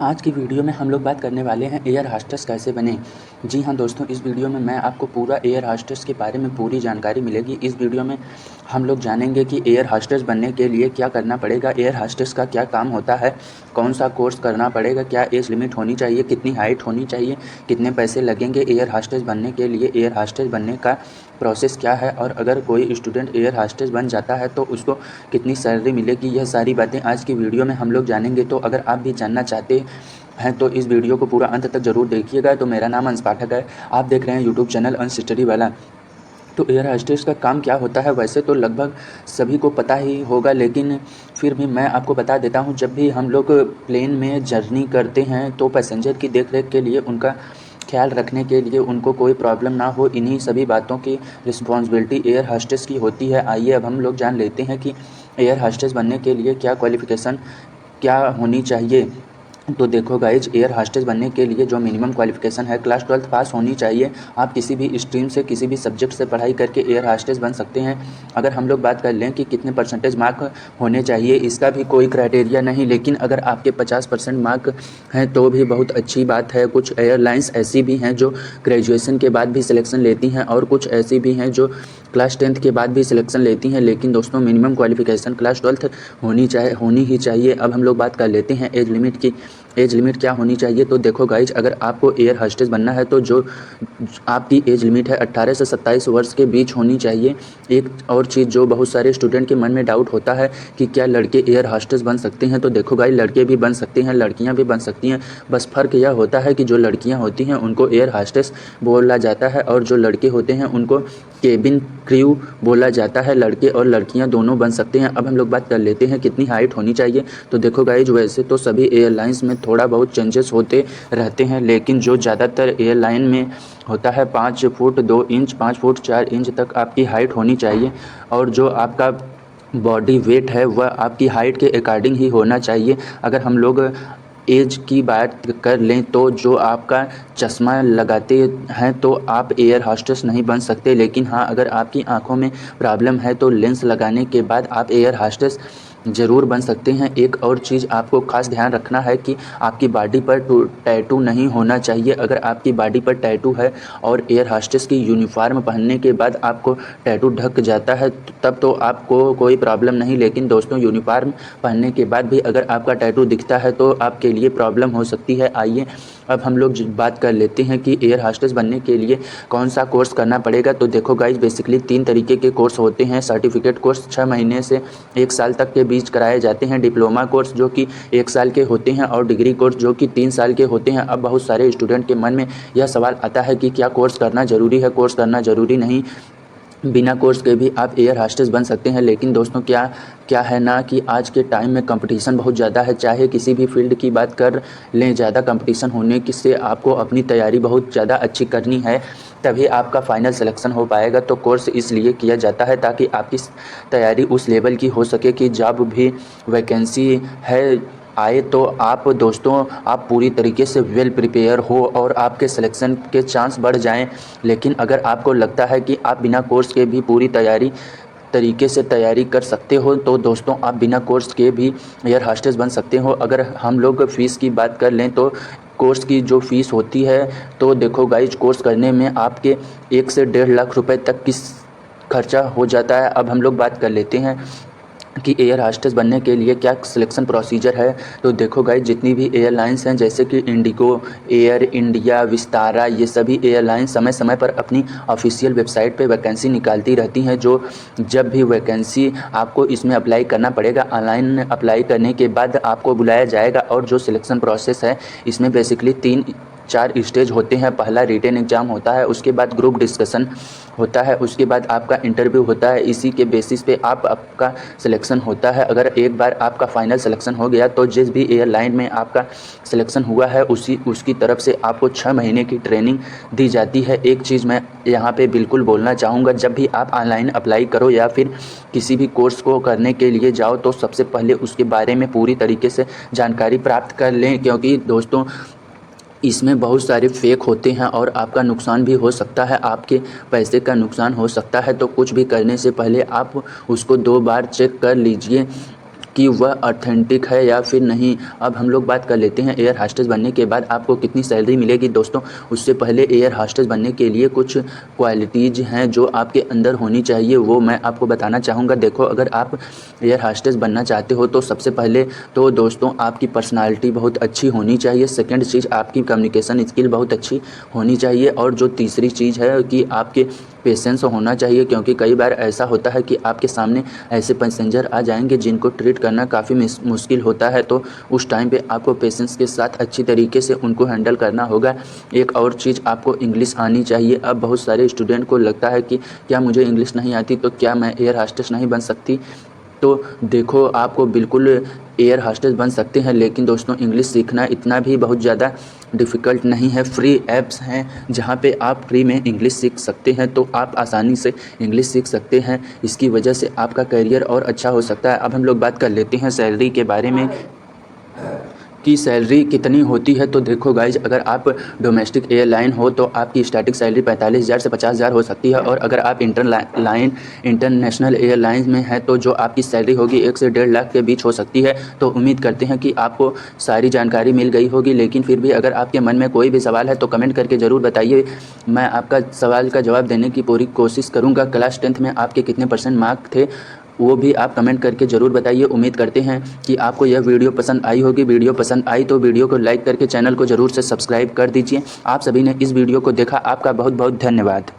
आज की वीडियो में हम लोग बात करने वाले हैं एयर हॉस्टेस कैसे बने। जी हाँ दोस्तों, इस वीडियो में मैं आपको पूरा एयर हॉस्टेस के बारे में पूरी जानकारी मिलेगी। इस वीडियो में हम लोग जानेंगे कि एयर हॉस्टेस बनने के लिए क्या करना पड़ेगा, एयर हॉस्टेस का क्या काम होता है, कौन सा कोर्स करना पड़ेगा, क्या एज लिमिट होनी चाहिए, कितनी हाइट होनी चाहिए, कितने पैसे लगेंगे एयर हॉस्टेस बनने के लिए, एयर हॉस्टेस बनने का प्रोसेस क्या है, और अगर कोई स्टूडेंट एयर हॉस्टेस बन जाता है तो उसको कितनी सैलरी मिलेगी। यह सारी बातें आज की वीडियो में हम लोग जानेंगे। तो अगर आप भी जानना चाहते हैं तो इस वीडियो को पूरा अंत तक ज़रूर देखिएगा। तो मेरा नाम अंश पाठक है, आप देख रहे हैं यूट्यूब चैनल अंश स्टडी वाला। तो एयर हॉस्टेस का काम क्या होता है, वैसे तो लगभग सभी को पता ही होगा, लेकिन फिर भी मैं आपको बता देता हूँ। जब भी हम लोग प्लेन में जर्नी करते हैं तो पैसेंजर की देखरेख के लिए, उनका ख्याल रखने के लिए, उनको कोई प्रॉब्लम ना हो, इन्हीं सभी बातों की रिस्पॉन्सिबिलिटी एयर हॉस्टेस की होती है। आइए अब हम लोग जान लेते हैं कि एयर हॉस्टेस बनने के लिए क्या क्वालिफ़िकेशन क्या होनी चाहिए। तो देखो गाइज, एयर हॉस्टेस बनने के लिए जो मिनिमम क्वालिफिकेशन है, क्लास 12th पास होनी चाहिए। आप किसी भी स्ट्रीम से, किसी भी सब्जेक्ट से पढ़ाई करके एयर हॉस्टेस बन सकते हैं। अगर हम लोग बात कर लें कि कितने परसेंटेज मार्क होने चाहिए, इसका भी कोई क्राइटेरिया नहीं, लेकिन अगर आपके 50% मार्क हैं तो भी बहुत अच्छी बात है। कुछ एयरलाइंस ऐसी भी हैं जो ग्रेजुएशन के बाद भी सिलेक्शन लेती हैं, और कुछ ऐसी भी हैं जो क्लास 10th के बाद भी सिलेक्शन लेती हैं। लेकिन दोस्तों, मिनिमम क्वालिफिकेशन क्लास 12th होनी ही चाहिए। अब हम लोग बात कर लेते हैं एज लिमिट की। एज लिमिट क्या होनी चाहिए, तो देखो गाइज, अगर आपको एयर हॉस्टेस बनना है तो जो आपकी एज लिमिट है 18 से 27 वर्ष के बीच होनी चाहिए। एक और चीज़ जो बहुत सारे स्टूडेंट के मन में डाउट होता है कि क्या लड़के एयर हॉस्टेस बन सकते हैं, तो देखो गाइज, लड़के भी बन सकते हैं, लड़कियां भी बन सकती हैं। बस फ़र्क यह होता है कि जो लड़कियां होती हैं उनको एयर हॉस्टेस बोला जाता है, और जो लड़के होते हैं उनको केबिन क्रू बोला जाता है। लड़के और लड़कियां दोनों बन सकते हैं। अब हम लोग बात कर लेते हैं कितनी हाइट होनी चाहिए। तो देखो गाइज, वैसे तो सभी एयरलाइंस में थोड़ा बहुत चेंजेस होते रहते हैं, लेकिन जो ज़्यादातर एयरलाइन में होता है 5 फुट 2 इंच 5 फुट 4 इंच तक आपकी हाइट होनी चाहिए। और जो आपका बॉडी वेट है वह आपकी हाइट के अकॉर्डिंग ही होना चाहिए। अगर हम लोग एज की बात कर लें तो जो आपका चश्मा लगाते हैं तो आप एयर हॉस्टेस नहीं बन सकते, लेकिन हाँ, अगर आपकी आंखों में प्रॉब्लम है तो लेंस लगाने के बाद आप एयर हॉस्टेस ज़रूर बन सकते हैं। एक और चीज़ आपको खास ध्यान रखना है कि आपकी बॉडी पर टैटू नहीं होना चाहिए। अगर आपकी बॉडी पर टैटू है और एयर हॉस्टेस की यूनिफॉर्म पहनने के बाद आपको टैटू ढक जाता है तब तो आपको कोई प्रॉब्लम नहीं, लेकिन दोस्तों, यूनिफॉर्म पहनने के बाद भी अगर आपका टैटू दिखता है तो आपके लिए प्रॉब्लम हो सकती है। आइए अब हम लोग बात कर लेते हैं कि एयर हॉस्टेस बनने के लिए कौन सा कोर्स करना पड़ेगा। तो देखो गाइज, बेसिकली 3 तरीके के कोर्स होते हैं। सर्टिफिकेट कोर्स 6 महीने से 1 साल तक के बीच कराए जाते हैं, डिप्लोमा कोर्स जो कि 1 साल के होते हैं, और डिग्री कोर्स जो कि 3 साल के होते हैं। अब बहुत सारे स्टूडेंट के मन में यह सवाल आता है कि क्या कोर्स करना ज़रूरी है, कोर्स करना ज़रूरी नहीं, बिना कोर्स के भी आप एयर हॉस्टेस बन सकते हैं। लेकिन दोस्तों, क्या क्या है ना कि आज के टाइम में कंपटीशन बहुत ज़्यादा है। चाहे किसी भी फील्ड की बात कर लें, ज़्यादा कंपटीशन होने की से आपको अपनी तैयारी बहुत ज़्यादा अच्छी करनी है, तभी आपका फाइनल सिलेक्शन हो पाएगा। तो कोर्स इसलिए किया जाता है ताकि आपकी तैयारी उस लेवल की हो सके कि जब भी वैकेंसी है आए तो आप दोस्तों, आप पूरी तरीके से वेल प्रिपेयर हो और आपके सिलेक्शन के चांस बढ़ जाएं। लेकिन अगर आपको लगता है कि आप बिना कोर्स के भी पूरी तरीके से तैयारी कर सकते हो तो दोस्तों, आप बिना कोर्स के भी एयर हॉस्टेस बन सकते हो। अगर हम लोग फ़ीस की बात कर लें तो कोर्स की जो फ़ीस होती है, तो देखो गाइज, कोर्स करने में आपके 1 से 1.5 लाख रुपए तक की खर्चा हो जाता है। अब हम लोग बात कर लेते हैं कि एयर हॉस्टेस बनने के लिए क्या सिलेक्शन प्रोसीजर है। तो देखो गाइज, जितनी भी एयरलाइंस हैं जैसे कि इंडिगो, एयर इंडिया, विस्तारा, ये सभी एयरलाइंस समय समय पर अपनी ऑफिशियल वेबसाइट पे वैकेंसी निकालती रहती हैं। जो जब भी वैकेंसी आपको इसमें अप्लाई करना पड़ेगा, ऑनलाइन अप्लाई करने के बाद आपको बुलाया जाएगा। और जो सिलेक्शन प्रोसेस है, इसमें बेसिकली 3-4 स्टेज होते हैं। पहला रिटन एग्ज़ाम होता है, उसके बाद ग्रुप डिस्कशन होता है, उसके बाद आपका इंटरव्यू होता है। इसी के बेसिस पे आपका सिलेक्शन होता है। अगर एक बार आपका फाइनल सिलेक्शन हो गया तो जिस भी एयरलाइन में आपका सिलेक्शन हुआ है उसकी तरफ से आपको 6 महीने की ट्रेनिंग दी जाती है। एक चीज़ मैं यहाँ पे बिल्कुल बोलना चाहूँगा, जब भी आप ऑनलाइन अप्लाई करो या फिर किसी भी कोर्स को करने के लिए जाओ तो सबसे पहले उसके बारे में पूरी तरीके से जानकारी प्राप्त कर लें, क्योंकि दोस्तों, इसमें बहुत सारे फेक होते हैं और आपका नुकसान भी हो सकता है, आपके पैसे का नुकसान हो सकता है। तो कुछ भी करने से पहले आप उसको 2 बार चेक कर लीजिए। कि वह ऑथेंटिक है या फिर नहीं। अब हम लोग बात कर लेते हैं एयर होस्टेस बनने के बाद आपको कितनी सैलरी मिलेगी। दोस्तों, उससे पहले एयर होस्टेस बनने के लिए कुछ क्वालिटीज़ हैं जो आपके अंदर होनी चाहिए, वो मैं आपको बताना चाहूँगा। देखो, अगर आप एयर होस्टेस बनना चाहते हो तो सबसे पहले तो दोस्तों आपकी पर्सनालिटी बहुत अच्छी होनी चाहिए। सेकंड चीज़, आपकी कम्युनिकेशन स्किल बहुत अच्छी होनी चाहिए। और जो तीसरी चीज़ है कि आपके पेशेंस होना चाहिए, क्योंकि कई बार ऐसा होता है कि आपके सामने ऐसे पैसेंजर आ जाएंगे जिनको ट्रीट करना काफ़ी मुश्किल होता है, तो उस टाइम पे आपको पेशेंस के साथ अच्छी तरीके से उनको हैंडल करना होगा। एक और चीज़, आपको इंग्लिश आनी चाहिए। अब बहुत सारे स्टूडेंट को लगता है कि क्या मुझे इंग्लिश नहीं आती तो क्या मैं एयर होस्टेस नहीं बन सकती। तो देखो, आपको बिल्कुल एयर होस्टेस बन सकते हैं, लेकिन दोस्तों इंग्लिश सीखना इतना भी बहुत ज़्यादा डिफ़िकल्ट नहीं है। फ्री ऐप्स हैं जहां पे आप फ्री में इंग्लिश सीख सकते हैं, तो आप आसानी से इंग्लिश सीख सकते हैं। इसकी वजह से आपका करियर और अच्छा हो सकता है। अब हम लोग बात कर लेते हैं सैलरी के बारे में कि सैलरी कितनी होती है। तो देखो गाइज, अगर आप डोमेस्टिक एयरलाइन हो तो आपकी स्टार्टिंग सैलरी 45,000 से 50,000 हो सकती है। और अगर आप इंटरनेशनल एयरलाइंस में हैं तो जो आपकी सैलरी होगी 1 से 1.5 लाख के बीच हो सकती है। तो उम्मीद करते हैं कि आपको सारी जानकारी मिल गई होगी, लेकिन फिर भी अगर आपके मन में कोई भी सवाल है तो कमेंट करके ज़रूर बताइए। मैं आपका सवाल का जवाब देने की पूरी कोशिश करूँगा। क्लास 10th में आपके कितने % मार्क थे वो भी आप कमेंट करके ज़रूर बताइए। उम्मीद करते हैं कि आपको यह वीडियो पसंद आई होगी। वीडियो पसंद आई तो वीडियो को लाइक करके चैनल को ज़रूर से सब्सक्राइब कर दीजिए। आप सभी ने इस वीडियो को देखा, आपका बहुत बहुत धन्यवाद।